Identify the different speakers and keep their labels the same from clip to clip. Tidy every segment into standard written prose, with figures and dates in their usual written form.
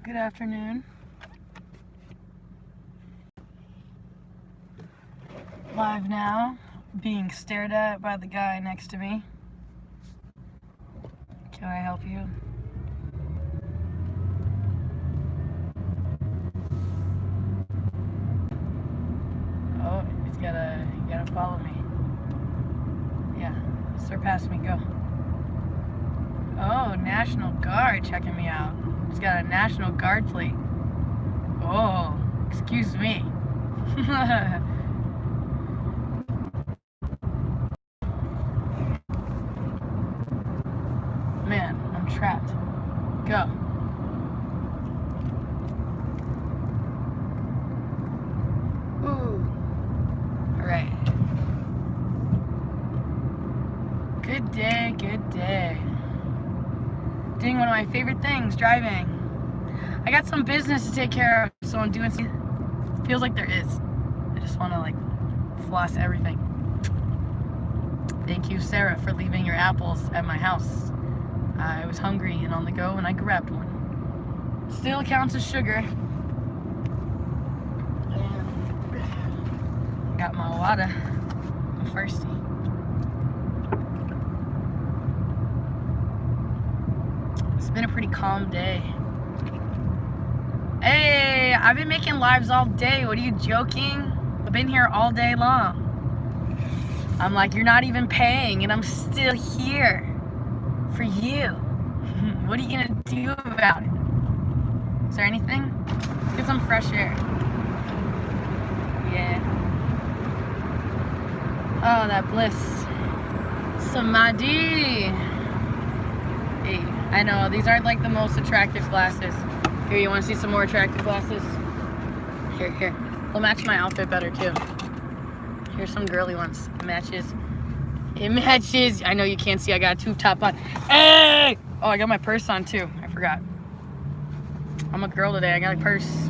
Speaker 1: Good afternoon. Live now, being stared at by the guy next to me. Can I help you? Oh, you gotta follow me. Yeah, surpass me, go. Oh, National Guard checking me out. He's got a National Guard plate. Oh, excuse me. Man, I'm trapped. Go. Ooh. Alright. Good day, good day. Doing one of my favorite things, driving. I got some business to take care of, so I'm doing some. Feels like there is. I just want to like floss everything. Thank you, Sarah, for leaving your apples at my house. I was hungry and on the go, and I grabbed one. Still counts as sugar. And got my water. I'm thirsty. It's been a pretty calm day. Hey, I've been making lives all day. What are you joking? I've been here all day long. I'm like, you're not even paying, and I'm still here for you. What are you gonna do about it? Is there anything? Get some fresh air. Yeah. Oh, that bliss. Samadhi. Hey, I know, these aren't like the most attractive glasses. Here, you wanna see some more attractive glasses? Here. They'll match my outfit better too. Here's some girly ones. It matches. I know you can't see, I got a tube top on. Hey! Oh, I got my purse on too. I forgot. I'm a girl today. I got a purse.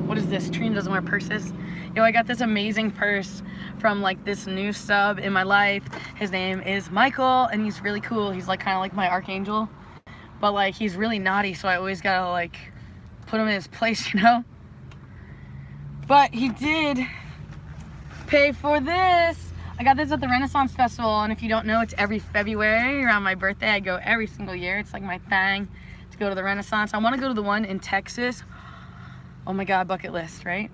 Speaker 1: What is this? Trina doesn't wear purses. Yo, I got this amazing purse from like this new sub in my life. His name is Michael, and he's really cool. He's like kind of like my archangel, but like he's really naughty, so I always gotta like put him in his place, you know? But he did pay for this. I got this at the Renaissance Festival, and if you don't know, it's every February around my birthday. I go every single year. It's like my thing to go to the Renaissance. I want to go to the one in Texas. Oh my God, bucket list, right?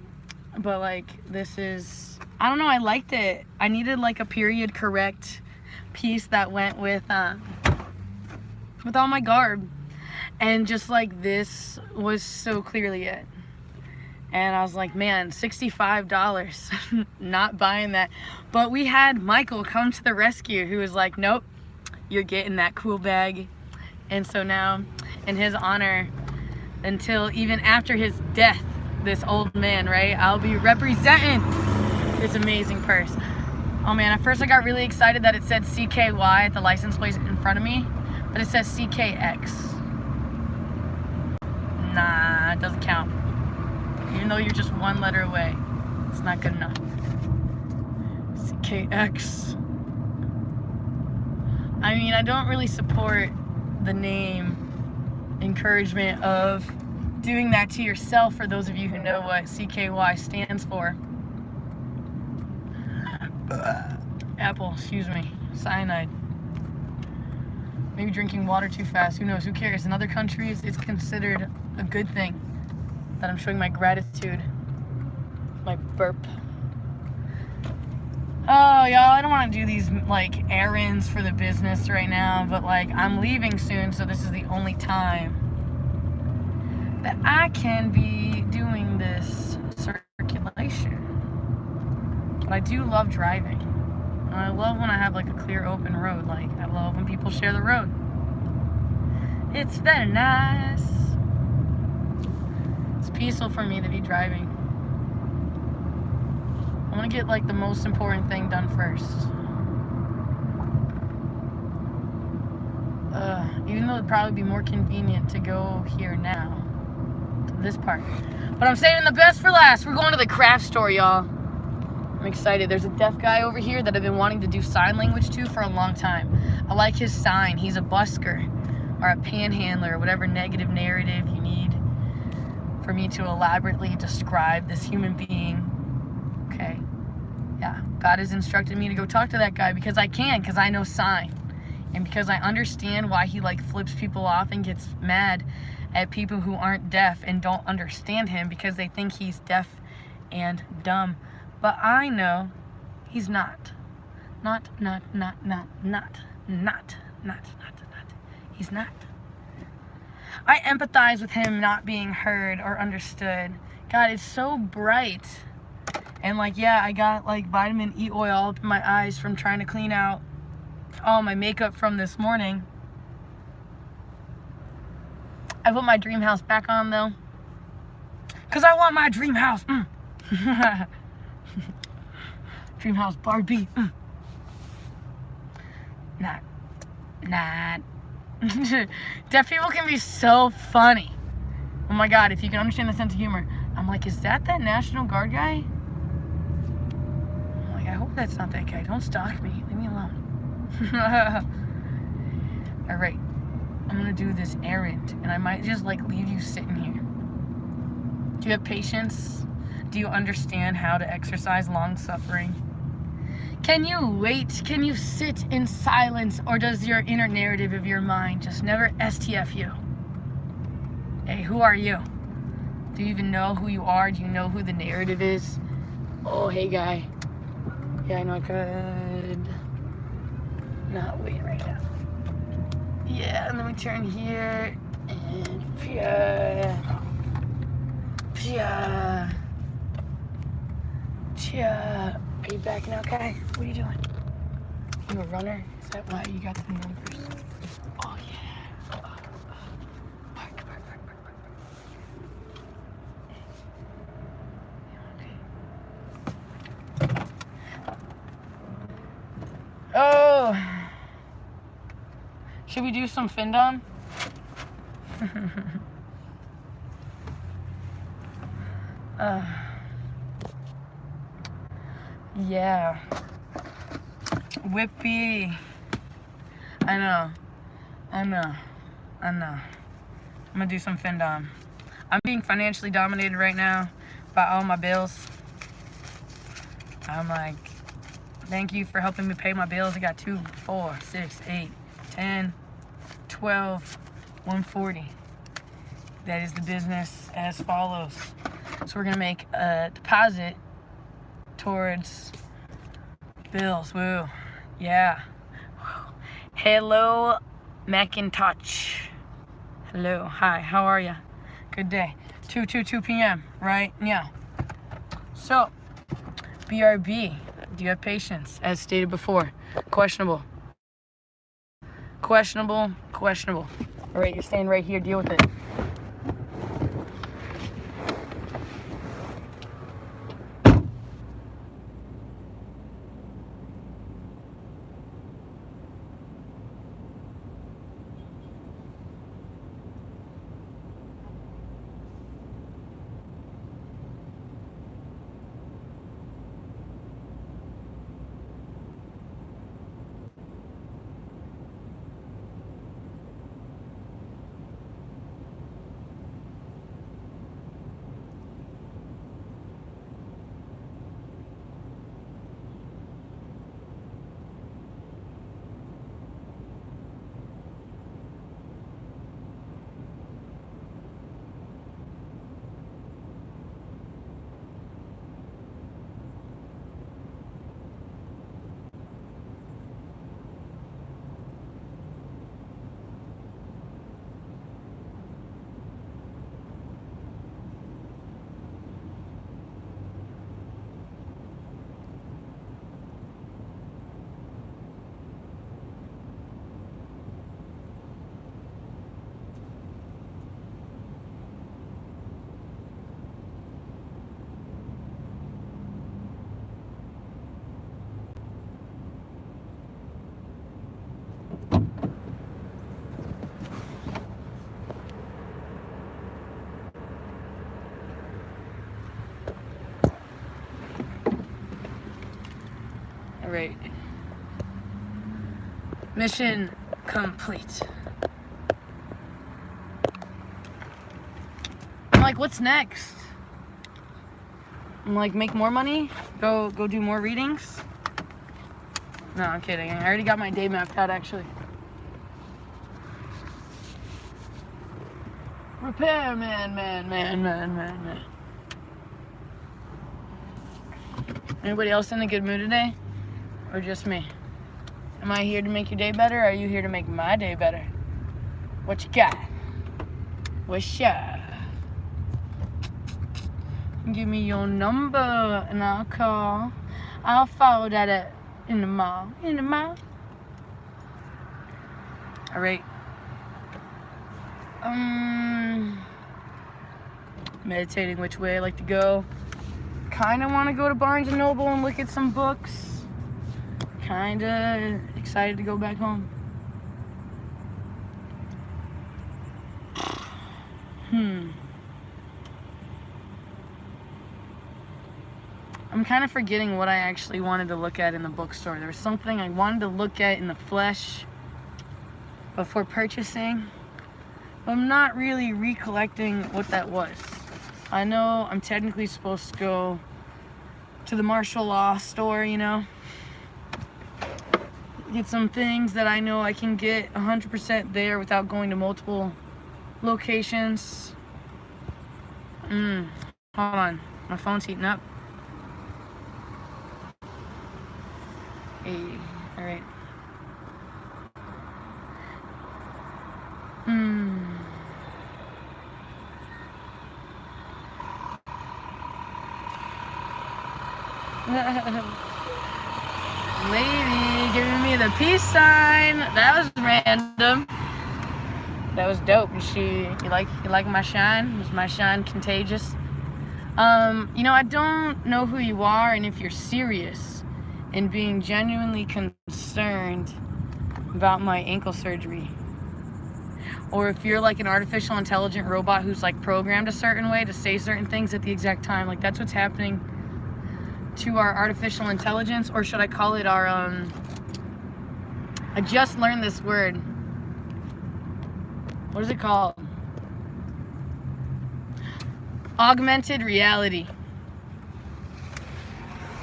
Speaker 1: But like this is, I don't know, I liked it. I needed like a period correct piece that went with all my garb, and just like this was so clearly it. And I was like, man, $65, not buying that. But we had Michael come to the rescue, who was like, nope, you're getting that cool bag. And so now, in his honor, until even after his death, this old man, right, I'll be representing this amazing purse. Oh man, at first I got really excited that it said CKY at the license plate in front of me, but it says CKX. Nah, it doesn't count. Even though you're just one letter away, it's not good enough. CKX. I mean, I don't really support the name encouragement of doing that to yourself, for those of you who know what CKY stands for. Apple, excuse me. Cyanide. Maybe drinking water too fast, who knows, who cares? In other countries, it's considered a good thing that I'm showing my gratitude. My burp. Oh, y'all, I don't want to do these like errands for the business right now, but like I'm leaving soon, so this is the only time that I can be doing this circulation. But I do love driving. And I love when I have like a clear open road. Like I love when people share the road. It's very nice. It's peaceful for me to be driving. I want to get like the most important thing done first. Even though it'd probably be more convenient to go here now, to this part. But I'm saving the best for last. We're going to the craft store, y'all. I'm excited. There's a deaf guy over here that I've been wanting to do sign language to for a long time. I like his sign. He's a busker or a panhandler, whatever negative narrative you need. for me to elaborately describe this human being. Okay. Yeah. God has instructed me to go talk to that guy because I can, because I know sign. And because I understand why he like flips people off and gets mad at people who aren't deaf and don't understand him because they think he's deaf and dumb. But I know he's not. Not. He's not. I empathize with him not being heard or understood. God, it's so bright. And like, yeah, I got like vitamin E oil up in my eyes from trying to clean out all my makeup from this morning. I put my dream house back on though, because I want my dream house. Dream house Barbie. Not. Deaf people can be so funny. Oh my God, if you can understand the sense of humor. I'm like, is that National Guard guy? I'm like, I hope that's not that guy. Don't stalk me. Leave me alone. Alright. I'm gonna do this errand, and I might just like leave you sitting here. Do you have patience? Do you understand how to exercise long suffering? Can you wait? Can you sit in silence? Or does your inner narrative of your mind just never STF you? Hey, who are you? Do you even know who you are? Do you know who the narrative is? Oh, hey guy. Yeah, I know I could not wait right now. Yeah, and let me turn here. And Are you backing out, guy? What are you doing? You a runner? Is that why you got the numbers? Oh, yeah. Park. Okay. Oh. Should we do some Findom? Yeah. Whippy. I know. I'm gonna do some Findom. I'm being financially dominated right now by all my bills. I'm like, thank you for helping me pay my bills. I got 2, 4, 6, 8, 10, 12, 140. That is the business as follows. So we're gonna make a deposit towards bills. Woo. Yeah. Hello, Macintosh. Hello. Hi. How are you? Good day. 2 p.m. Right? Yeah. So, BRB. Do you have patience? As stated before. Questionable. All right, you're staying right here. Deal with it. Right. Mission complete. like, what's next? I'm like, make more money? Go do more readings? No, I'm kidding. I already got my day mapped out, actually. Repairman, man. Anybody else in a good mood today? Or just me? Am I here to make your day better, or are you here to make my day better? What you got? What's up? Give me your number and I'll call. I'll follow that up in the mall. Alright. Meditating which way I like to go. Kinda want to go to Barnes & Noble and look at some books. Kinda excited to go back home. I'm kind of forgetting what I actually wanted to look at in the bookstore. There was something I wanted to look at in the flesh before purchasing, but I'm not really recollecting what that was. I know I'm technically supposed to go to the martial law store, you know, get some things that I know I can get 100% there without going to multiple locations. Hold on, my phone's heating up. 80. All right. Lady giving me the peace sign. That was random. That was dope. You like my shine? Was my shine contagious? You know, I don't know who you are and if you're serious in being genuinely concerned about my ankle surgery, or if you're like an artificial intelligent robot who's like programmed a certain way to say certain things at the exact time. Like, that's what's happening to our artificial intelligence, or should I call it our I just learned this word. What is it called? Augmented reality.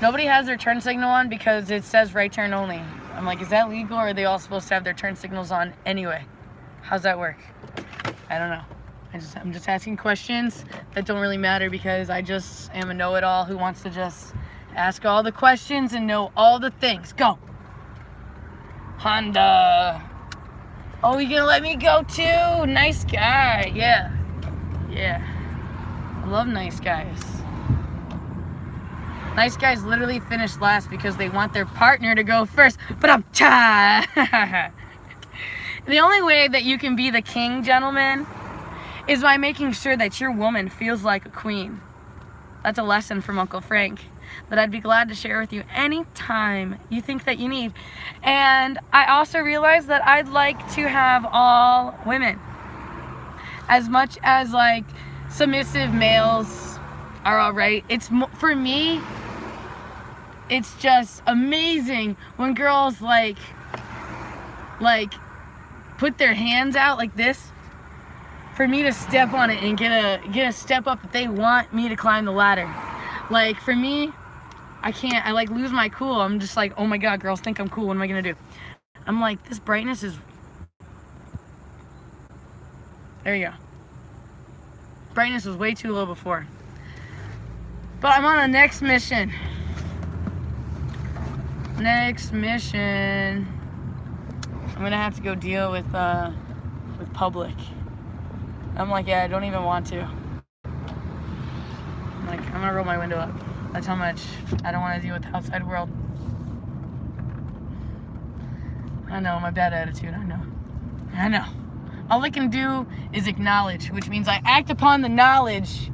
Speaker 1: Nobody has their turn signal on because it says right turn only. I'm like, is that legal, or are they all supposed to have their turn signals on anyway? How's that work? I don't know. I'm just asking questions that don't really matter, because I just am a know-it-all who wants to just ask all the questions and know all the things. Go. Honda. Oh, you gonna let me go too? Nice guy. Yeah. I love nice guys. Nice guys literally finish last because they want their partner to go first. But I'm tired. The only way that you can be the king, gentlemen, is by making sure that your woman feels like a queen. That's a lesson from Uncle Frank that I'd be glad to share with you anytime you think that you need. And I also realized that I'd like to have all women. As much as like submissive males are all right, for me, it's just amazing when girls like put their hands out like this for me to step on it and get a step up that they want me to climb the ladder. Like, for me, I can't. I like lose my cool. I'm just like, oh my god, girls think I'm cool. What am I gonna do? I'm like, this brightness is. There you go. Brightness was way too low before. But I'm on a next mission. I'm gonna have to go deal with public. I'm like, yeah, I don't even want to. I'm like, I'm gonna roll my window up. That's how much I don't want to deal with the outside world. I know, my bad attitude, I know. All I can do is acknowledge, which means I act upon the knowledge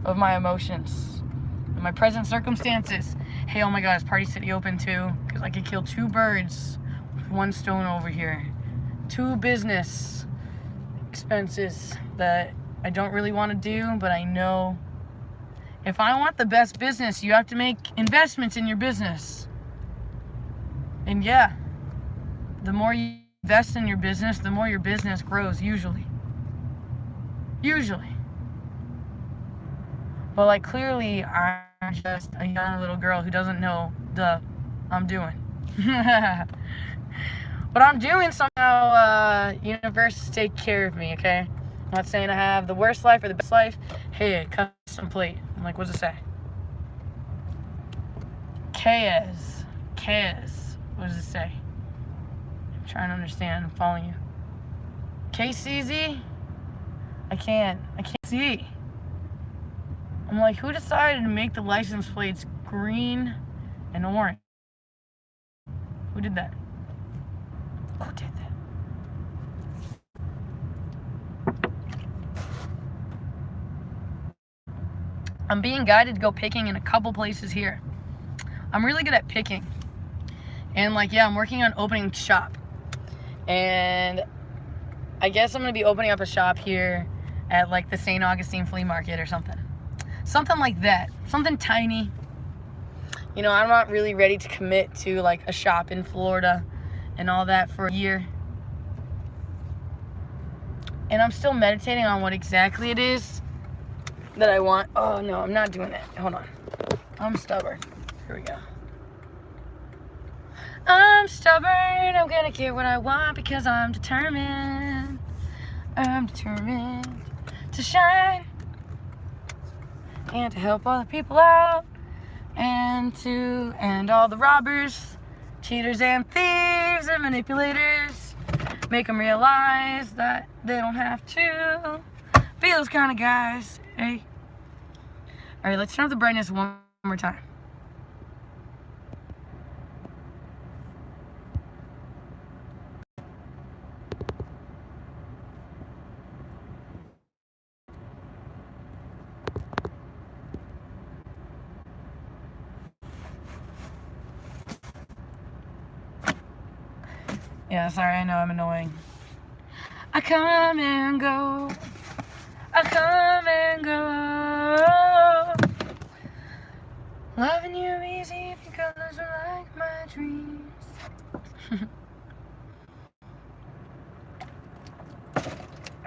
Speaker 1: of my emotions and my present circumstances. Hey, oh my god, is Party City open too? Because I could kill 2 birds with 1 stone over here. 2 business expenses that I don't really want to do, but I know if I want the best business, you have to make investments in your business. And yeah, the more you invest in your business, the more your business grows, usually. But like clearly I'm just a young little girl who doesn't know the I'm doing. But I'm doing somehow. Universe take care of me, okay? I'm not saying I have the worst life or the best life. Hey, custom plate. I'm like, what's it say? KS. What does it say? I'm trying to understand. I'm following you. KCZ? I can't see. I'm like, who decided to make the license plates green and orange? Who did that? Who did that? I'm being guided to go picking in a couple places here. I'm really good at picking. And like, yeah, I'm working on opening shop. And I guess I'm going to be opening up a shop here at like the St. Augustine Flea Market or something. Something like that. Something tiny. You know, I'm not really ready to commit to like a shop in Florida and all that for a year. And I'm still meditating on what exactly it is that I want. Oh no, I'm not doing that. Hold on. I'm stubborn. Here we go. I'm stubborn. I'm gonna get what I want because I'm determined. I'm determined to shine and to help other people out and to end all the robbers, cheaters and thieves and manipulators. Make them realize that they don't have to be those kind of guys. Hey. All right, let's turn up the brightness one more time. Yeah, sorry, I know I'm annoying. I come and go. I come and go. Loving you easy if your colors are like my dreams.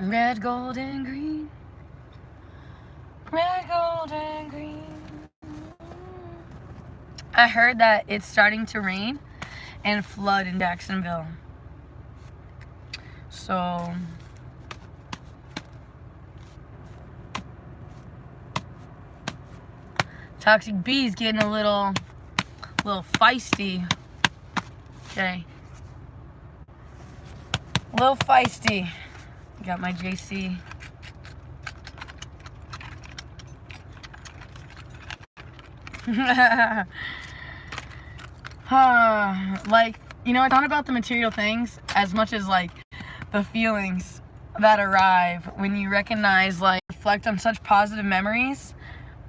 Speaker 1: Red, gold, and green. Red, gold, and green. I heard that it's starting to rain and flood in Jacksonville. So Toxic B's getting a little feisty. Okay. A little feisty. Got my JC. Like, you know, it's not about the material things as much as like the feelings that arrive when you recognize, like, reflect on such positive memories.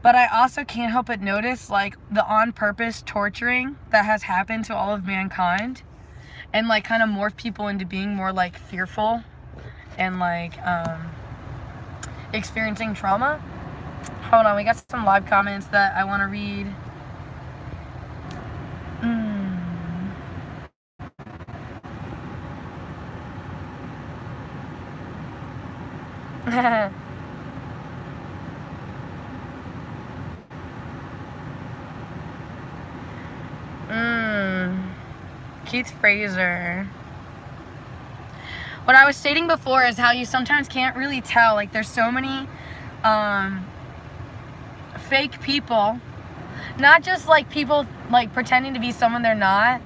Speaker 1: But I also can't help but notice like the on purpose torturing that has happened to all of mankind and like kind of morph people into being more like fearful and like experiencing trauma. Hold on, we got some live comments that I want to read. Keith Fraser. What I was stating before is how you sometimes can't really tell. Like, there's so many fake people. Not just like people like pretending to be someone they're not,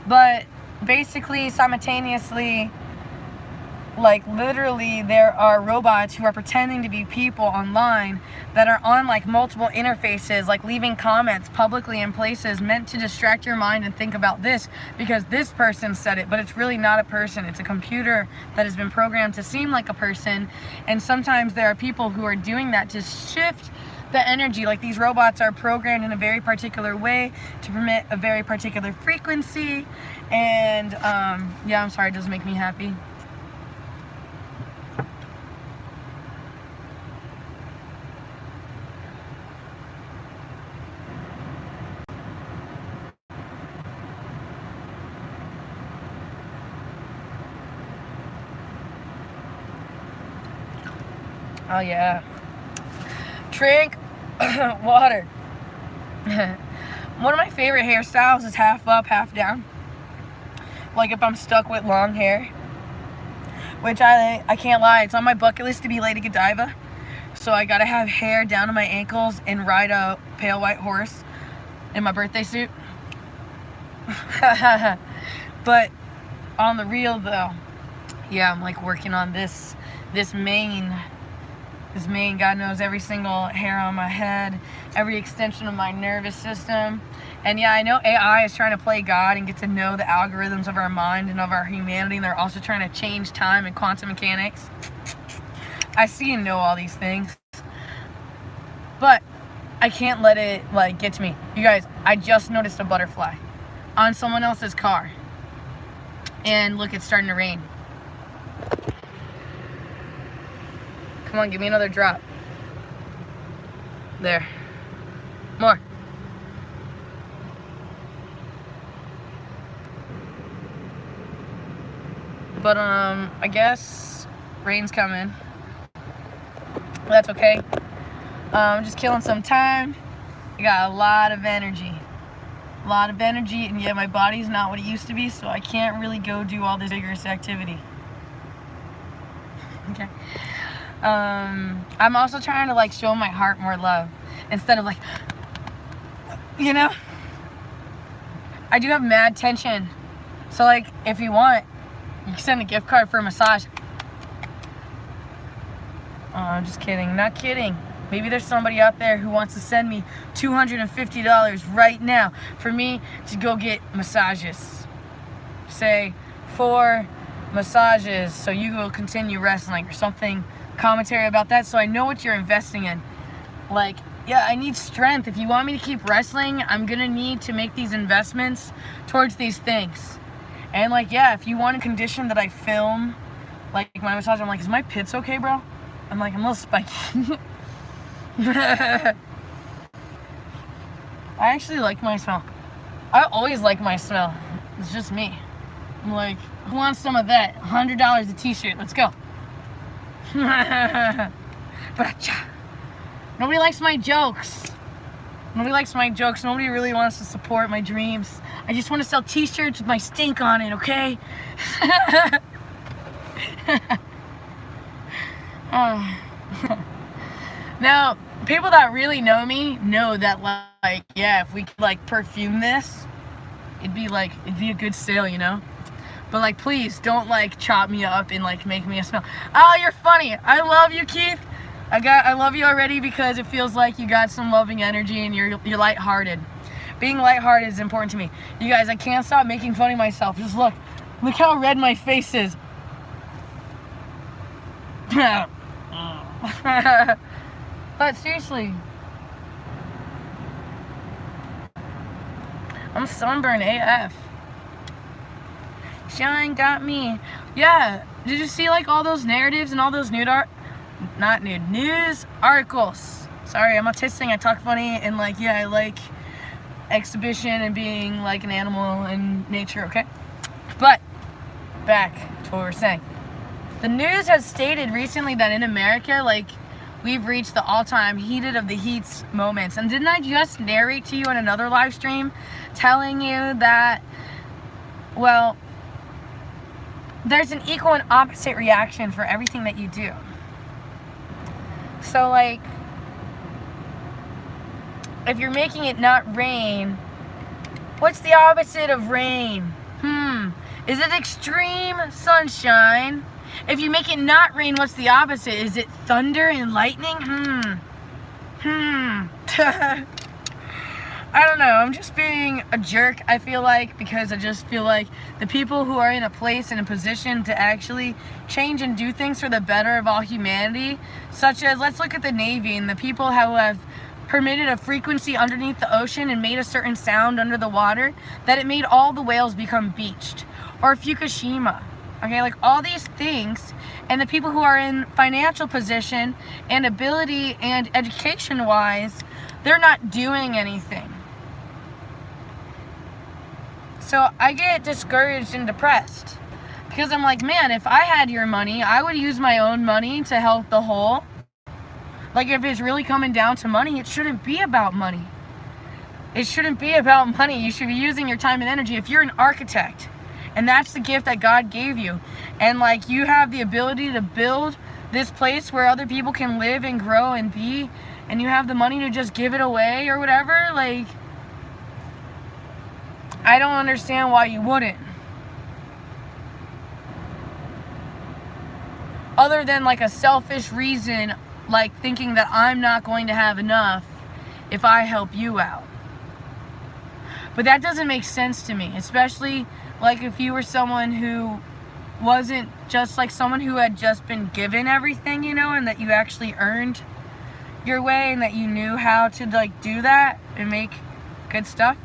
Speaker 1: but basically simultaneously, like literally there are robots who are pretending to be people online that are on like multiple interfaces, like leaving comments publicly in places meant to distract your mind and think about this because this person said it, but it's really not a person. It's a computer that has been programmed to seem like a person. And sometimes there are people who are doing that to shift the energy. Like, these robots are programmed in a very particular way to permit a very particular frequency. And yeah, I'm sorry, it doesn't make me happy. Oh yeah. Drink Water. One of my favorite hairstyles is half up, half down. Like if I'm stuck with long hair, which I can't lie, it's on my bucket list to be Lady Godiva. So I gotta have hair down to my ankles and ride a pale white horse in my birthday suit. But on the real though, yeah, I'm like working on this mane. This mane, God knows every single hair on my head, every extension of my nervous system. And yeah, I know AI is trying to play God and get to know the algorithms of our mind and of our humanity, and they're also trying to change time and quantum mechanics. I see and know all these things, but I can't let it like get to me. You guys, I just noticed a butterfly on someone else's car. And look, it's starting to rain. Come on, give me another drop. There. More. But I guess rain's coming. That's okay. I'm just killing some time. I got a lot of energy. And yet my body's not what it used to be, so I can't really go do all this vigorous activity. Okay. I'm also trying to like show my heart more love instead of like, you know, I do have mad tension. So like, if you want, you can send a gift card for a massage. Oh, I'm just kidding. Not kidding. Maybe there's somebody out there who wants to send me $250 right now for me to go get massages. Say 4 massages so you will continue wrestling or something. Commentary about that so I know what you're investing in. Like, yeah, I need strength. If you want me to keep wrestling, I'm gonna need to make these investments towards these things. And like, yeah, if you want a condition that I film like my massage, I'm like, is my pits okay, bro? I'm like, I'm a little spiky. I actually like my smell. I always like my smell. It's just me. I'm like, who wants some of that? $100 a t-shirt. Let's go. Nobody likes my jokes. Nobody really wants to support my dreams. I just want to sell t-shirts with my stink on it, okay? Now, people that really know me know that, like, yeah, if we could like perfume this, it'd be a good sale, you know? But like, please don't like chop me up and like make me a smell. Oh, you're funny. I love you, Keith. I love you already because it feels like you got some loving energy and you're lighthearted. Being lighthearted is important to me. You guys, I can't stop making fun of myself. Just look how red my face is. But seriously, I'm sunburned AF. Shine got me. Yeah, did you see like all those narratives and all those news articles? Sorry, I'm autistic, I talk funny, and like, yeah, I like exhibition and being like an animal in nature, okay? But back to what we're saying. The news has stated recently that in America, like, we've reached the all-time heated of the heats moments. And didn't I just narrate to you in another live stream telling you that, well, there's an equal and opposite reaction for everything that you do. So like, if you're making it not rain, what's the opposite of rain? Is it extreme sunshine? If you make it not rain, what's the opposite? Is it thunder and lightning? I don't know. I'm just being a jerk, I feel like, because I just feel like the people who are in a place and a position to actually change and do things for the better of all humanity, such as, let's look at the Navy and the people who have permitted a frequency underneath the ocean and made a certain sound under the water that it made all the whales become beached. Or Fukushima. Okay, like all these things, and the people who are in financial position and ability and education wise, they're not doing anything. So I get discouraged and depressed because I'm like, man, if I had your money, I would use my own money to help the whole. Like, if it's really coming down to money, it shouldn't be about money. It shouldn't be about money. You should be using your time and energy. If you're an architect, and that's the gift that God gave you, and like you have the ability to build this place where other people can live and grow and be, and you have the money to just give it away or whatever, like, I don't understand why you wouldn't. Other than like a selfish reason, like thinking that I'm not going to have enough if I help you out. But that doesn't make sense to me, especially like if you were someone who wasn't just like someone who had just been given everything, you know, and that you actually earned your way and that you knew how to like do that and make good stuff.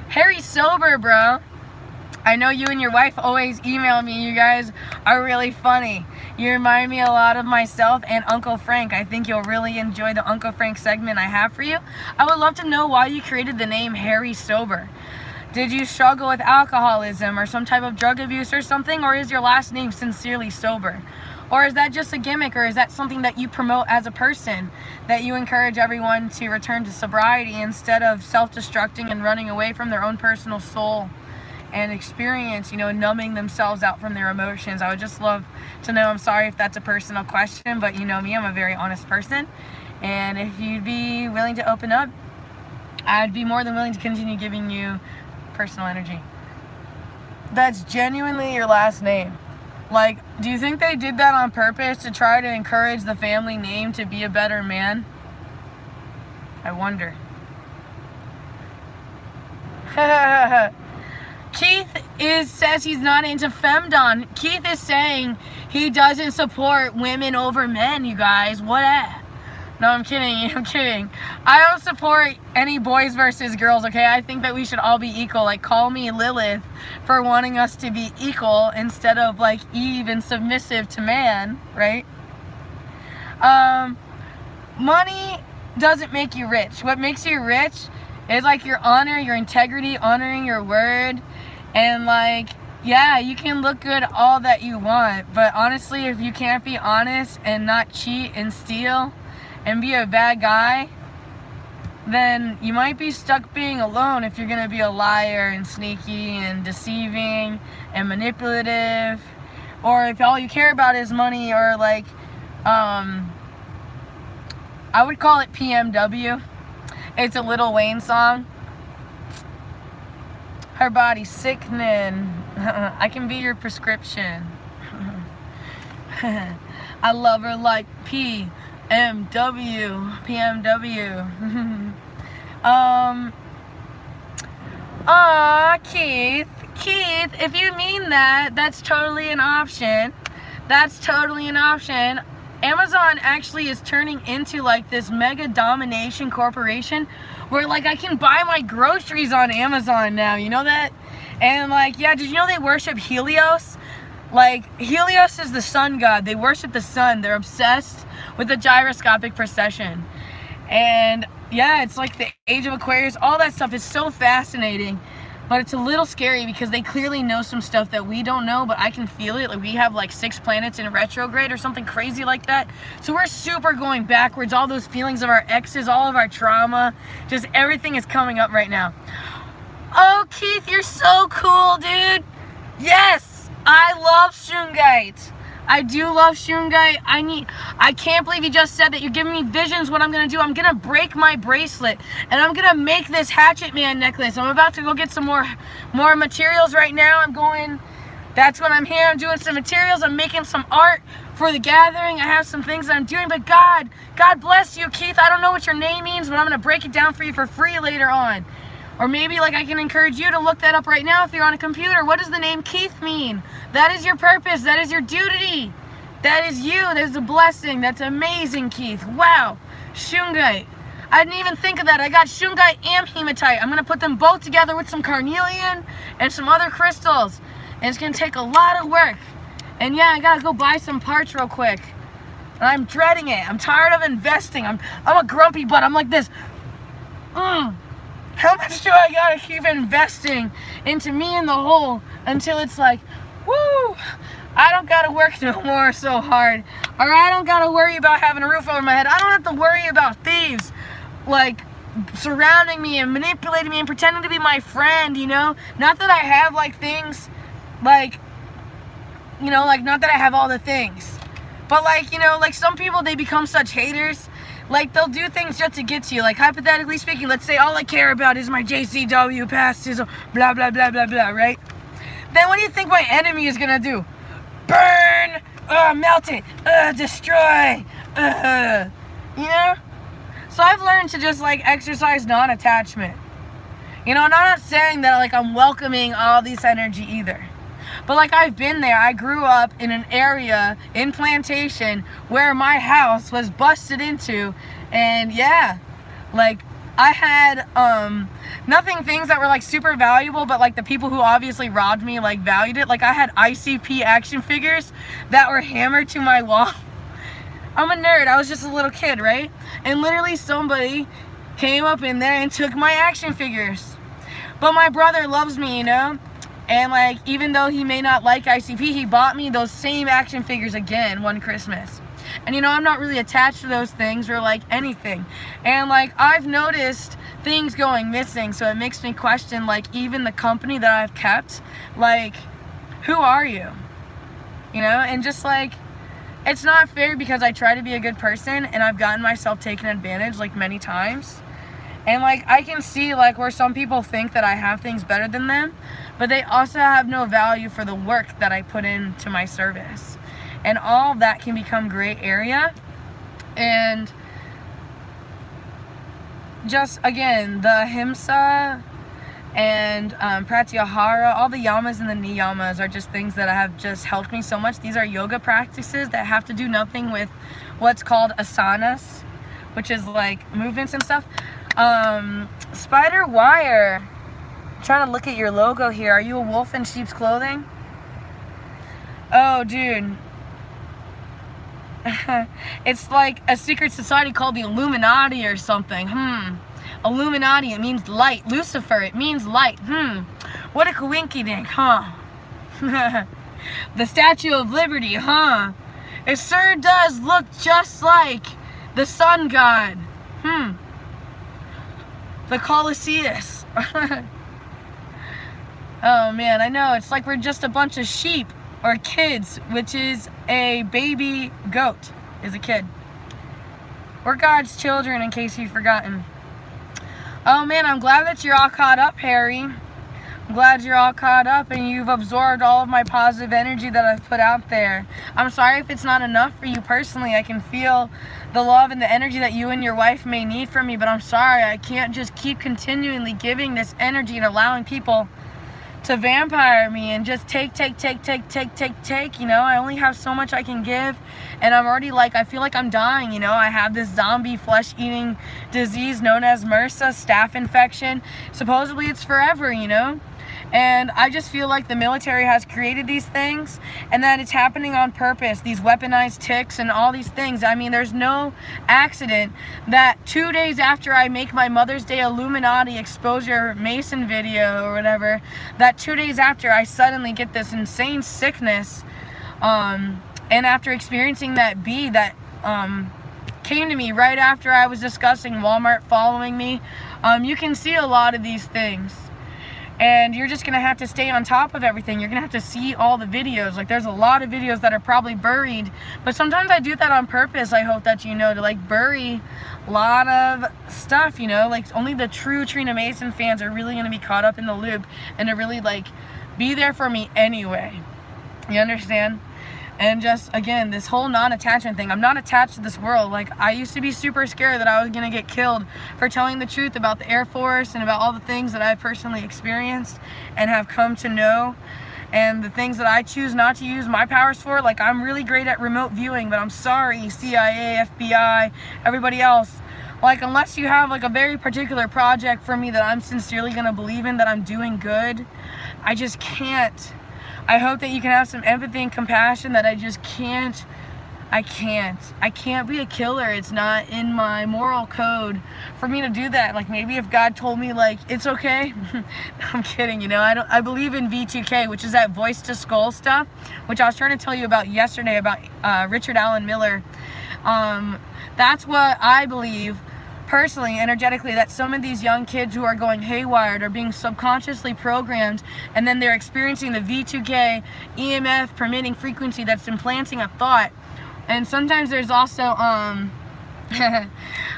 Speaker 1: Harry's sober, bro. I know you and your wife always email me. You guys are really funny. You remind me a lot of myself and Uncle Frank. I think you'll really enjoy the Uncle Frank segment I have for you. I would love to know why you created the name Harry Sober. Did you struggle with alcoholism or some type of drug abuse or something? Or is your last name Sincerely Sober? Or is that just a gimmick? Or is that something that you promote as a person? That you encourage everyone to return to sobriety instead of self-destructing and running away from their own personal soul and experience, you know, numbing themselves out from their emotions? I would just love to know. I'm sorry if that's a personal question, but you know me, I'm a very honest person. And if you'd be willing to open up, I'd be more than willing to continue giving you personal energy. That's genuinely your last name. Like, do you think they did that on purpose to try to encourage the family name to be a better man? I wonder. Keith says he's not into femdom. Keith is saying he doesn't support women over men, you guys. What at? No, I'm kidding. I don't support any boys versus girls, okay? I think that we should all be equal. Like, call me Lilith for wanting us to be equal instead of like Eve and submissive to man, right? Money doesn't make you rich. What makes you rich is like your honor, your integrity, honoring your word. And like, yeah, you can look good all that you want, but honestly, if you can't be honest and not cheat and steal and be a bad guy, then you might be stuck being alone if you're gonna be a liar and sneaky and deceiving and manipulative, or if all you care about is money, or like, I would call it PMW. It's a Lil Wayne song. Her body's sickening. I can be your prescription. I love her like PMW. Keith, if you mean that, that's totally an option. Amazon actually is turning into like this mega domination corporation where like I can buy my groceries on Amazon now, you know that? And like, yeah, did you know they worship Helios? Like, Helios is the sun god. They worship the sun. They're obsessed with the gyroscopic precession. And yeah, it's like the age of Aquarius. All that stuff is so fascinating. But it's a little scary because they clearly know some stuff that we don't know, but I can feel it. Like, we have like 6 planets in retrograde or something crazy like that. So we're super going backwards. All those feelings of our exes, all of our trauma, just everything is coming up right now. Oh, Keith, you're so cool, dude. Yes, I love Shungite. I do love Shungite. I can't believe you just said that. You're giving me visions what I'm going to do. I'm going to break my bracelet, and I'm going to make this Hatchet Man necklace. I'm about to go get some more materials right now. That's when I'm here. I'm doing some materials. I'm making some art for the gathering. I have some things that I'm doing, but God bless you, Keith. I don't know what your name means, but I'm going to break it down for you for free later on. Or maybe like I can encourage you to look that up right now if you're on a computer. What does the name Keith mean? That is your purpose. That is your duty. That is you. That is a blessing. That's amazing, Keith. Wow. Shungite. I didn't even think of that. I got Shungite and Hematite. I'm going to put them both together with some carnelian and some other crystals. And it's going to take a lot of work. And yeah, I got to go buy some parts real quick. And I'm dreading it. I'm tired of investing. I'm a grumpy butt. I'm like this. How much do I gotta keep investing into me in the hole until it's like, woo, I don't gotta work no more so hard. Or I don't gotta worry about having a roof over my head. I don't have to worry about thieves, like, surrounding me and manipulating me and pretending to be my friend, you know? Not that I have, like, things, like, you know, like, not that I have all the things. But, like, you know, like, some people, they become such haters. Like, they'll do things just to get to you. Like, hypothetically speaking, let's say all I care about is my JCW passes, blah, blah, blah, blah, blah, right? Then what do you think my enemy is gonna do? Burn! Melt it! Destroy! You know? So I've learned to just, like, exercise non-attachment. You know, I'm not saying that, like, I'm welcoming all this energy either. But, like, I've been there. I grew up in an area in Plantation where my house was busted into. And, yeah, like, I had, nothing things that were, like, super valuable, but, like, the people who obviously robbed me, like, valued it. Like, I had ICP action figures that were hammered to my wall. I'm a nerd. I was just a little kid, right? And literally somebody came up in there and took my action figures. But my brother loves me, you know? And, like, even though he may not like ICP, he bought me those same action figures again one Christmas. And, you know, I'm not really attached to those things or, like, anything. And, like, I've noticed things going missing, so it makes me question, like, even the company that I've kept. Like, who are you? You know? And just, like, it's not fair because I try to be a good person and I've gotten myself taken advantage, like, many times. And, like, I can see, like, where some people think that I have things better than them, but they also have no value for the work that I put into my service. And all of that can become gray area. And just, again, the Ahimsa and Pratyahara, all the yamas and the niyamas are just things that have just helped me so much. These are yoga practices that have to do nothing with what's called asanas, which is like movements and stuff. Spider wire. I'm trying to look at your logo here. Are you a wolf in sheep's clothing? Oh, dude. It's like a secret society called the Illuminati or something. Illuminati, it means light. Lucifer, it means light. What a coinkydink, huh? The Statue of Liberty, huh? It sure does look just like the sun god. The Colosseus. Oh man, I know. It's like we're just a bunch of sheep or kids, which is a baby goat, is a kid. We're God's children, in case you've forgotten. Oh man, I'm glad that you're all caught up, Harry. I'm glad you're all caught up and you've absorbed all of my positive energy that I've put out there. I'm sorry if it's not enough for you personally. I can feel the love and the energy that you and your wife may need from me, but I'm sorry, I can't just keep continually giving this energy and allowing people to vampire me and just take, you know? I only have so much I can give, and I'm already, like, I feel like I'm dying, you know? I have this zombie flesh-eating disease known as MRSA, staph infection. Supposedly it's forever, you know? And I just feel like the military has created these things and that it's happening on purpose, these weaponized ticks and all these things. I mean, there's no accident that 2 days after I make my Mother's Day Illuminati exposure Mason video or whatever, that 2 days after I suddenly get this insane sickness. And after experiencing that bee that came to me right after I was discussing Walmart following me, you can see a lot of these things. And you're just going to have to stay on top of everything. You're going to have to see all the videos. Like, there's a lot of videos that are probably buried. But sometimes I do that on purpose, I hope that you know, to, like, bury a lot of stuff, you know? Like, only the true Trina Mason fans are really going to be caught up in the loop and to really, like, be there for me anyway. You understand? And just, again, this whole non-attachment thing. I'm not attached to this world. Like, I used to be super scared that I was going to get killed for telling the truth about the Air Force and about all the things that I've personally experienced and have come to know. And the things that I choose not to use my powers for. Like, I'm really great at remote viewing, but I'm sorry, CIA, FBI, everybody else. Like, unless you have, like, a very particular project for me that I'm sincerely going to believe in, that I'm doing good, I just can't. I hope that you can have some empathy and compassion that I just can't I can't be a killer. It's not in my moral code for me to do that. Like, maybe if God told me, like, it's okay. I'm kidding, you know. I believe in V2K, which is that voice to skull stuff, which I was trying to tell you about yesterday about Richard Allen Miller. That's what I believe personally, energetically, that some of these young kids who are going haywire are being subconsciously programmed, and then they're experiencing the V2K EMF permitting frequency that's implanting a thought. And sometimes there's also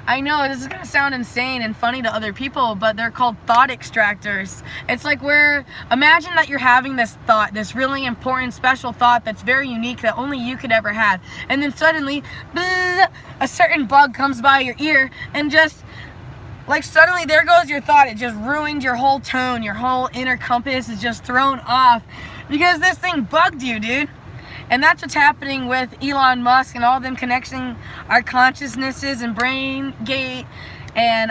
Speaker 1: I know this is gonna sound insane and funny to other people, but they're called thought extractors. It's like imagine that you're having this thought, this really important special thought that's very unique that only you could ever have, and then suddenly bzz, a certain bug comes by your ear and just like suddenly there goes your thought. It just ruined your whole tone. Your whole inner compass is just thrown off because this thing bugged you, dude. And that's what's happening with Elon Musk and all them connecting our consciousnesses and brain gate and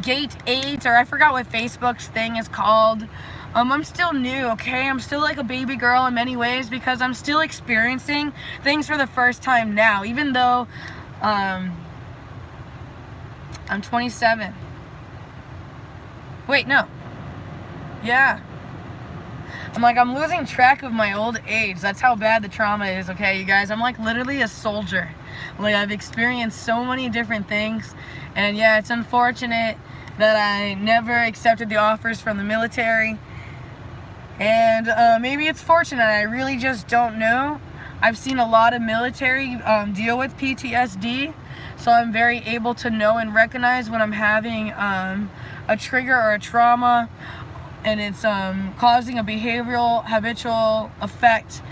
Speaker 1: gate 8, or I forgot what Facebook's thing is called. I'm still new, okay? I'm still like a baby girl in many ways because I'm still experiencing things for the first time now, even though I'm 27. Wait, no. Yeah. I'm losing track of my old age. That's how bad the trauma is, okay, you guys? I'm like literally a soldier. Like, I've experienced so many different things. And yeah, it's unfortunate that I never accepted the offers from the military. And maybe it's fortunate. I really just don't know. I've seen a lot of military deal with PTSD. So I'm very able to know and recognize when I'm having a trigger or a trauma, and it's causing a behavioral, habitual effect.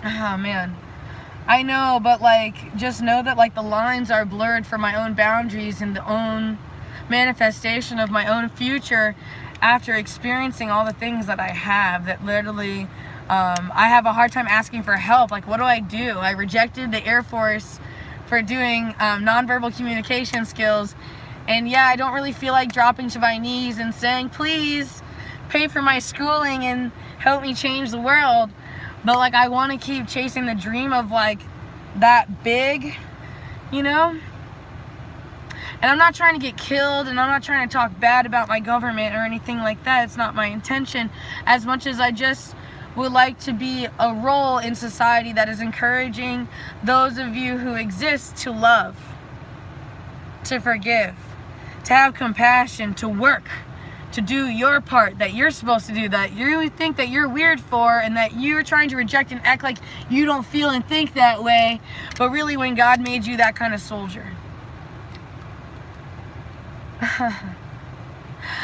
Speaker 1: Oh man, I know, but like, just know that like the lines are blurred for my own boundaries and the own manifestation of my own future after experiencing all the things that I have that literally, I have a hard time asking for help. Like, what do? I rejected the Air Force for doing nonverbal communication skills. And yeah, I don't really feel like dropping to my knees and saying, please pay for my schooling and help me change the world. But like, I want to keep chasing the dream of like that big, you know? And I'm not trying to get killed, and I'm not trying to talk bad about my government or anything like that. It's not my intention, as much as I just would like to be a role in society that is encouraging those of you who exist to love, to forgive, to have compassion, to work, to do your part that you're supposed to do, that you think that you're weird for, and that you're trying to reject and act like you don't feel and think that way, but really when God made you that kind of soldier.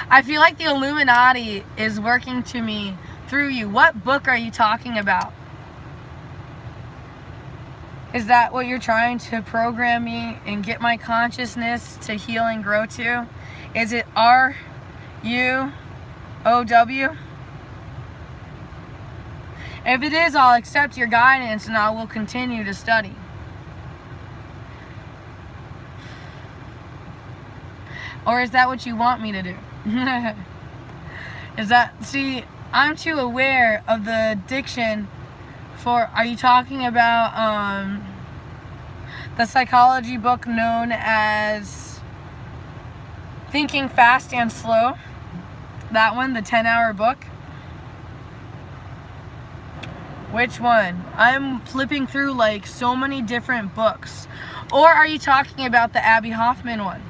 Speaker 1: I feel like the Illuminati is working to me through you. What book are you talking about? Is that what you're trying to program me and get my consciousness to heal and grow to? Is it RUOW? If it is, I'll accept your guidance and I will continue to study. Or is that what you want me to do? See, I'm too aware of the diction for, are you talking about the psychology book known as Thinking Fast and Slow? That one, the 10-hour book? Which one? I'm flipping through like so many different books. Or are you talking about the Abby Hoffman one?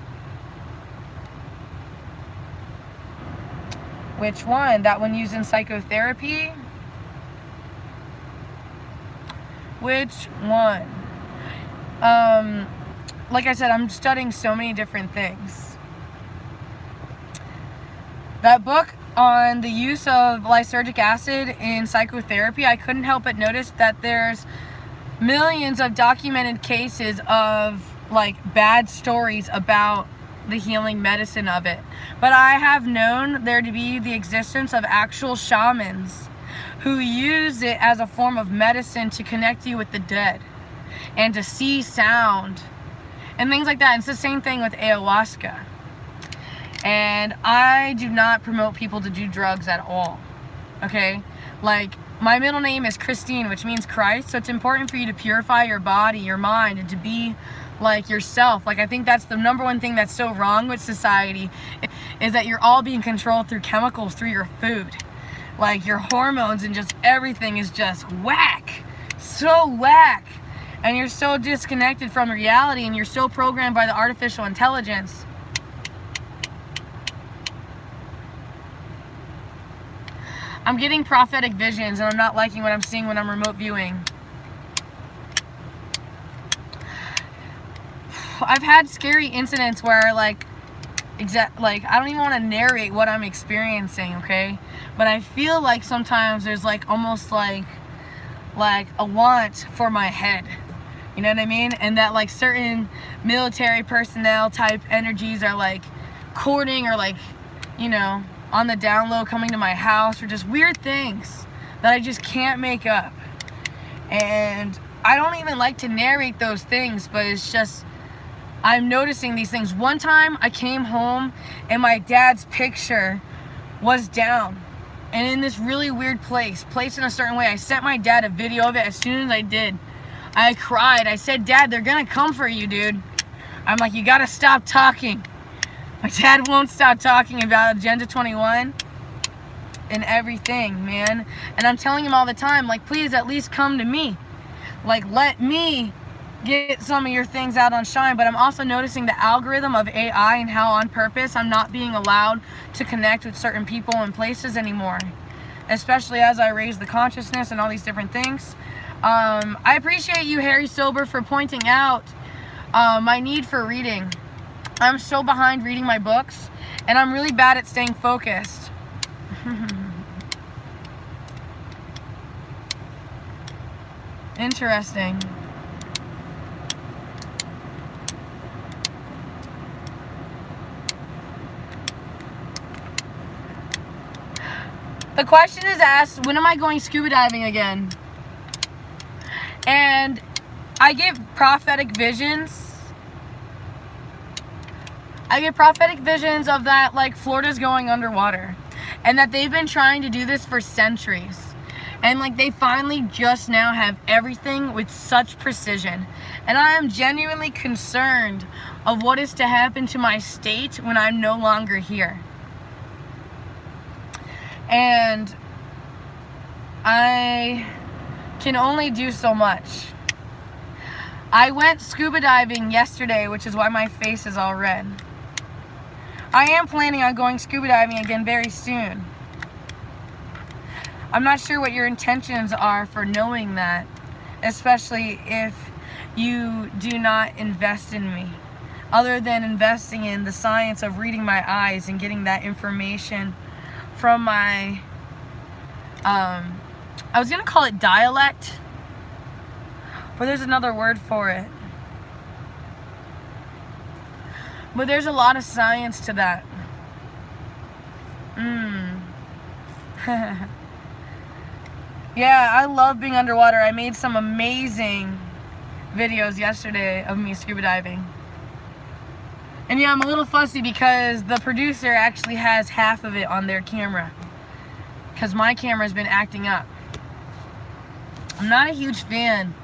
Speaker 1: Which one? That one used in psychotherapy? Which one? Like I said, I'm studying so many different things. That book on the use of lysergic acid in psychotherapy, I couldn't help but notice that there's millions of documented cases of like bad stories about the healing medicine of it. But I have known there to be the existence of actual shamans who use it as a form of medicine to connect you with the dead and to see sound and things like that. And it's the same thing with ayahuasca. And I do not promote people to do drugs at all. Okay? Like, my middle name is Christine, which means Christ. So it's important for you to purify your body, your mind, and to be like yourself. Like, I think that's the number one thing that's so wrong with society, is that you're all being controlled through chemicals, through your food. Like, your hormones and just everything is just whack. So whack. And you're so disconnected from reality, and you're so programmed by the artificial intelligence. I'm getting prophetic visions, and I'm not liking what I'm seeing when I'm remote viewing. I've had scary incidents where, like, I don't even want to narrate what I'm experiencing, okay? But I feel like sometimes there's, like, almost like a want for my head. You know what I mean? And that, like, certain military personnel type energies are, like, courting or, like, you know, on the down low coming to my house, or just weird things that I just can't make up. And I don't even like to narrate those things, but it's just, I'm noticing these things. One time I came home and my dad's picture was down and in this really weird place, placed in a certain way. I sent my dad a video of it. As soon as I did, I cried. I said, Dad, they're gonna come for you, dude. I'm like, you gotta stop talking. My dad won't stop talking about Agenda 21 and everything, man. And I'm telling him all the time, like, please at least come to me. Like, let me get some of your things out on shine. But I'm also noticing the algorithm of AI and how on purpose I'm not being allowed to connect with certain people and places anymore. Especially as I raise the consciousness and all these different things. I appreciate you, Harry Sober, for pointing out my need for reading. I'm so behind reading my books, and I'm really bad at staying focused. Interesting. The question is asked, when am I going scuba diving again? And I get prophetic visions. I get prophetic visions of that, like, Florida's going underwater. And that they've been trying to do this for centuries. And, like, they finally just now have everything with such precision. And I am genuinely concerned of what is to happen to my state when I'm no longer here. And I can only do so much. I went scuba diving yesterday, which is why my face is all red. I am planning on going scuba diving again very soon. I'm not sure what your intentions are for knowing that, especially if you do not invest in me, other than investing in the science of reading my eyes and getting that information from my, I was going to call it dialect, but there's another word for it. But there's a lot of science to that. Yeah, I love being underwater. I made some amazing videos yesterday of me scuba diving. And yeah, I'm a little fussy because the producer actually has half of it on their camera, because my camera's been acting up. I'm not a huge fan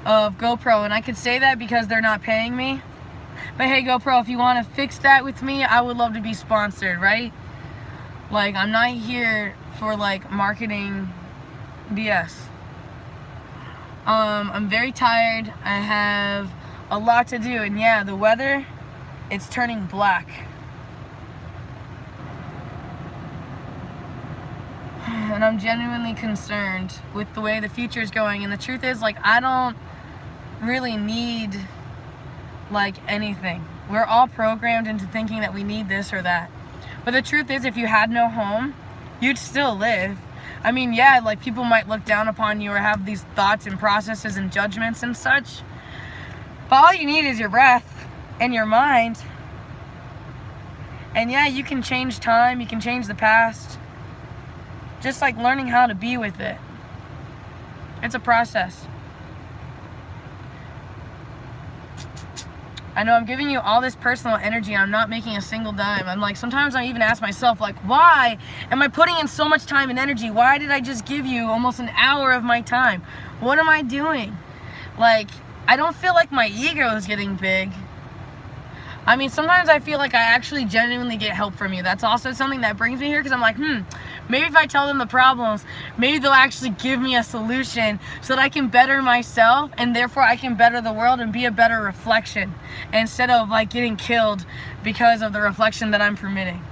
Speaker 1: of GoPro, and I could say that because they're not paying me. But hey, GoPro, if you want to fix that with me, I would love to be sponsored, right? Like, I'm not here for, like, marketing BS. I'm very tired. I have a lot to do, and yeah, the weather, it's turning black. And I'm genuinely concerned with the way the future is going. And the truth is, like, I don't really need, like, anything. We're all programmed into thinking that we need this or that. But the truth is, if you had no home, you'd still live. I mean, yeah, like, people might look down upon you or have these thoughts and processes and judgments and such. But all you need is your breath and your mind. And yeah, you can change time, you can change the past. Just like learning how to be with it. It's a process. I know I'm giving you all this personal energy. I'm not making a single dime. I'm like, sometimes I even ask myself, like, why am I putting in so much time and energy? Why did I just give you almost an hour of my time? What am I doing? Like, I don't feel like my ego is getting big. I mean, sometimes I feel like I actually genuinely get help from you. That's also something that brings me here, because I'm like, maybe if I tell them the problems, maybe they'll actually give me a solution so that I can better myself, and therefore I can better the world and be a better reflection, instead of like getting killed because of the reflection that I'm permitting.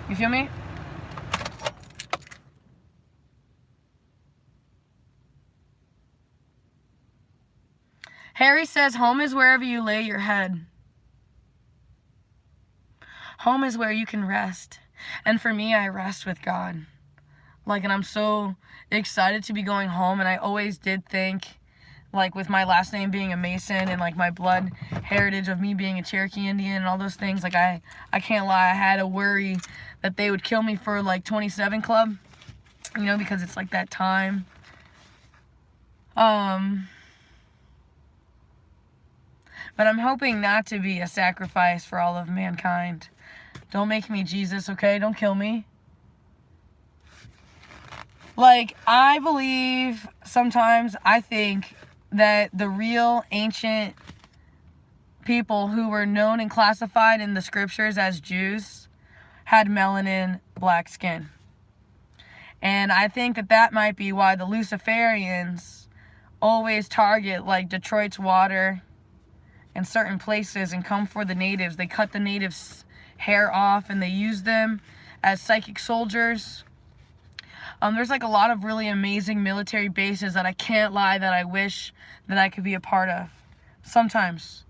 Speaker 1: You feel me? Harry says, home is wherever you lay your head. Home is where you can rest. And for me, I rest with God. Like, and I'm so excited to be going home. And I always did think, like, with my last name being a Mason and like my blood heritage of me being a Cherokee Indian and all those things, like I can't lie, I had a worry that they would kill me for like 27 Club, you know, because it's like that time. But I'm hoping not to be a sacrifice for all of mankind. Don't make me Jesus, okay? Don't kill me. Like, I believe sometimes, I think that the real ancient people who were known and classified in the scriptures as Jews had melanin, black skin. And I think that that might be why the Luciferians always target like Detroit's water and certain places and come for the natives. They cut the natives' hair off and they use them as psychic soldiers. There's like a lot of really amazing military bases that I can't lie that I wish that I could be a part of sometimes.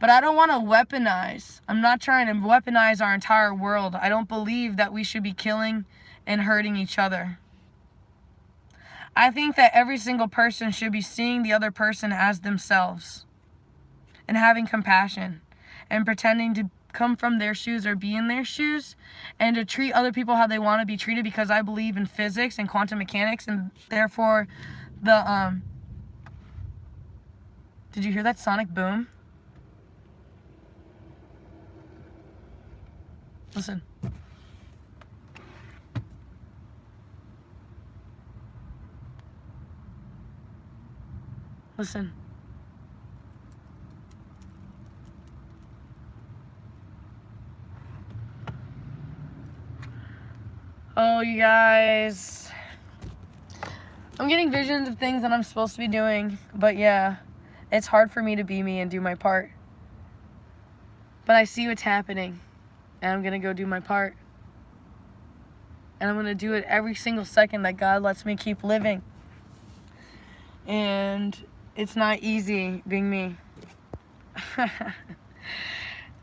Speaker 1: But I don't want to weaponize. I'm not trying to weaponize our entire world. I don't believe that we should be killing and hurting each other. I think that every single person should be seeing the other person as themselves and having compassion and pretending to come from their shoes or be in their shoes and to treat other people how they want to be treated, because I believe in physics and quantum mechanics, and therefore the did you hear that sonic boom? Listen. Listen. Oh, you guys. I'm getting visions of things that I'm supposed to be doing. But yeah, it's hard for me to be me and do my part. But I see what's happening. And I'm going to go do my part. And I'm going to do it every single second that God lets me keep living. And it's not easy being me.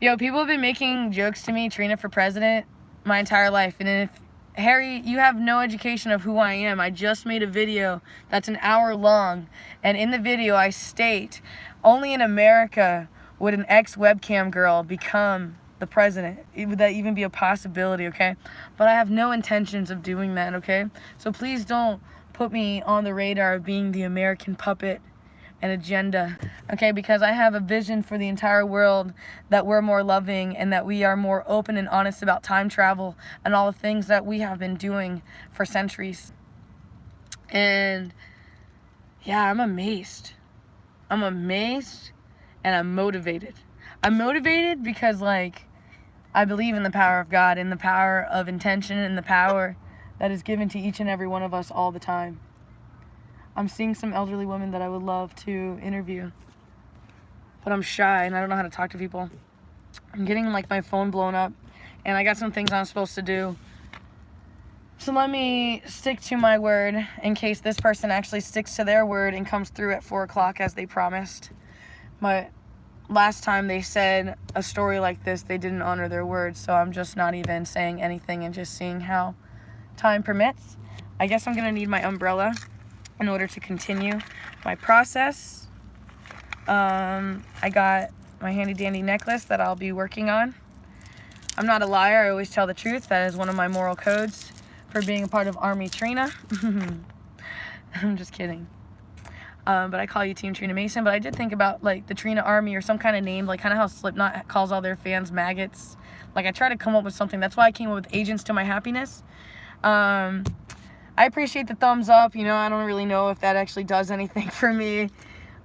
Speaker 1: Yo, people have been making jokes to me, Trina for president, my entire life. And if Harry, you have no education of who I am. I just made a video that's an hour long, and in the video I state, only in America would an ex-webcam girl become the president. Would that even be a possibility, okay? But I have no intentions of doing that, okay? So please don't put me on the radar of being the American puppet and agenda, okay? Because I have a vision for the entire world that we're more loving and that we are more open and honest about time travel and all the things that we have been doing for centuries. And yeah, I'm amazed. I'm amazed and I'm motivated. I'm motivated because, like, I believe in the power of God, in the power of intention, and the power that is given to each and every one of us all the time. I'm seeing some elderly women that I would love to interview, but I'm shy and I don't know how to talk to people. I'm getting like my phone blown up and I got some things I'm supposed to do. So let me stick to my word in case this person actually sticks to their word and comes through at 4 o'clock as they promised. But last time they said a story like this, they didn't honor their word, so I'm just not even saying anything and just seeing how time permits. I guess I'm gonna need my umbrella in order to continue my process. I got my handy dandy necklace that I'll be working on. I'm not a liar, I always tell the truth. That is one of my moral codes for being a part of Army Trina. I'm just kidding. But I call you Team Trina Mason. But I did think about like the Trina Army or some kind of name, like kind of how Slipknot calls all their fans maggots. Like I try to come up with something. That's why I came up with Agents to My Happiness. I appreciate the thumbs up. You know, I don't really know if that actually does anything for me.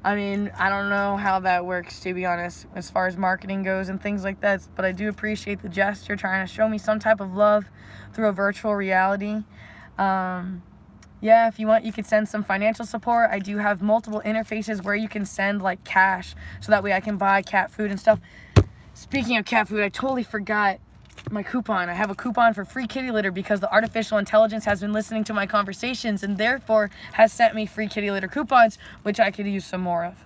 Speaker 1: I mean, I don't know how that works, to be honest, as far as marketing goes and things like that. But I do appreciate the gesture, trying to show me some type of love through a virtual reality. Yeah, if you want, you could send some financial support. I do have multiple interfaces where you can send like cash, so that way I can buy cat food and stuff. Speaking of cat food, I totally forgot my coupon. I have a coupon for free kitty litter because the artificial intelligence has been listening to my conversations and therefore has sent me free kitty litter coupons, which I could use some more of.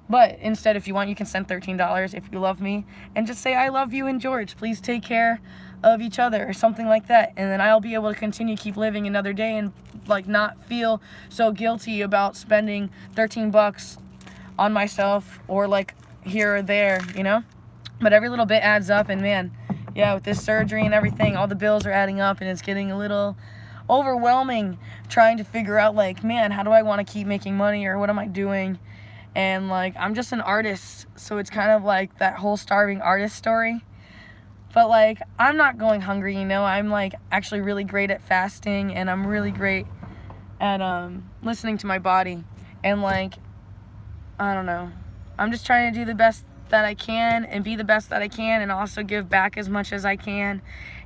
Speaker 1: But instead, if you want, you can send $13 if you love me and just say, I love you and George. Please take care of each other or something like that. And then I'll be able to continue keep living another day and like not feel so guilty about spending 13 bucks on myself or like here or there, you know? But every little bit adds up, and man, yeah, with this surgery and everything, all the bills are adding up and it's getting a little overwhelming trying to figure out like, man, how do I want to keep making money or what am I doing? And like, I'm just an artist, so it's kind of like that whole starving artist story. But like, I'm not going hungry, you know? I'm like actually really great at fasting, and I'm really great at listening to my body. And like, I don't know. I'm just trying to do the best that I can and be the best that I can, and also give back as much as I can.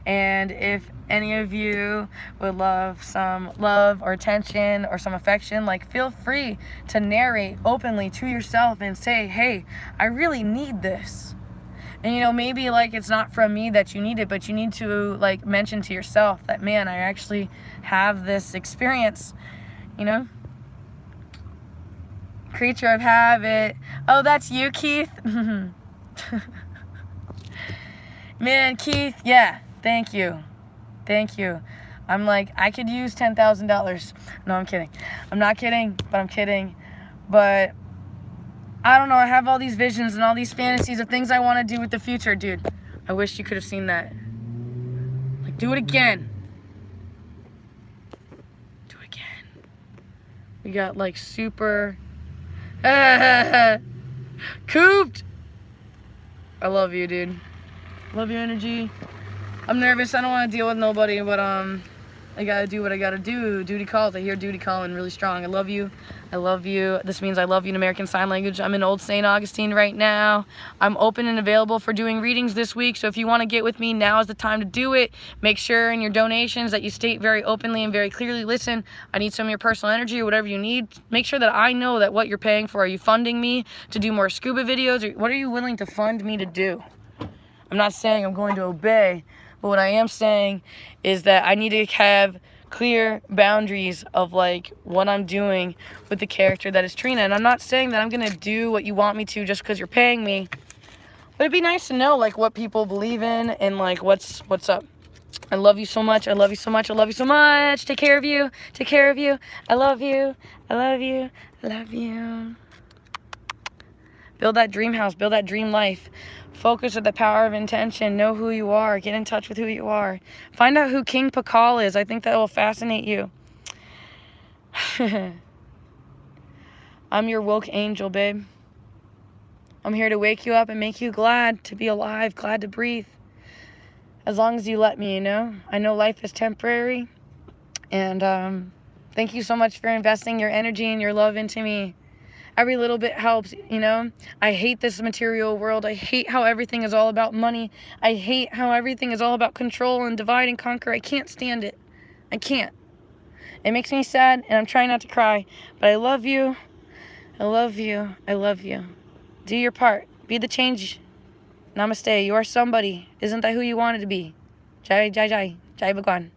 Speaker 1: And if any of you would love some love or attention or some affection, like feel free to narrate openly to yourself and say, hey, I really need this. And you know, maybe like it's not from me that you need it, but you need to like mention to yourself that, man, I actually have this experience, you know? Creature of habit. Oh, that's you, Keith? Man, Keith, yeah, thank you. Thank you. I'm like, I could use $10,000. No, I'm kidding. I'm not kidding, but I'm kidding. But I don't know, I have all these visions and all these fantasies of things I want to do with the future, dude. I wish you could have seen that. Like, do it again. Do it again. We got like super... Cooped. I love you, dude. Love your energy. I'm nervous. I don't want to deal with nobody, but I gotta do what I gotta do. Duty calls. I hear duty calling really strong. I love you. I love you. This means I love you in American Sign Language. I'm in Old St. Augustine right now. I'm open and available for doing readings this week, so if you want to get with me, now is the time to do it. Make sure in your donations that you state very openly and very clearly, listen, I need some of your personal energy or whatever you need. Make sure that I know that what you're paying for. Are you funding me to do more scuba videos? Or what are you willing to fund me to do? I'm not saying I'm going to obey, but what I am saying is that I need to have clear boundaries of like what I'm doing with the character that is Trina. And I'm not saying that I'm gonna do what you want me to just because you're paying me, but it'd be nice to know like what people believe in and like what's up. I love you so much. I love you so much. I love you so much. Take care of you. Take care of you. I love you. I love you. I love you. Build that dream house. Build that dream life. Focus with the power of intention. Know who you are. Get in touch with who you are. Find out who King Pakal is. I think that will fascinate you. I'm your woke angel, babe. I'm here to wake you up and make you glad to be alive, glad to breathe. As long as you let me, you know. I know life is temporary. And thank you so much for investing your energy and your love into me. Every little bit helps, you know. I hate this material world. I hate how everything is all about money. I hate how everything is all about control and divide and conquer. I can't stand it. I can't. It makes me sad, and I'm trying not to cry. But I love you. I love you. I love you. Do your part. Be the change. Namaste. You are somebody. Isn't that who you wanted to be? Jai, jai, jai. Jai Bhagwan.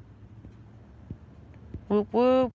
Speaker 1: Whoop, whoop.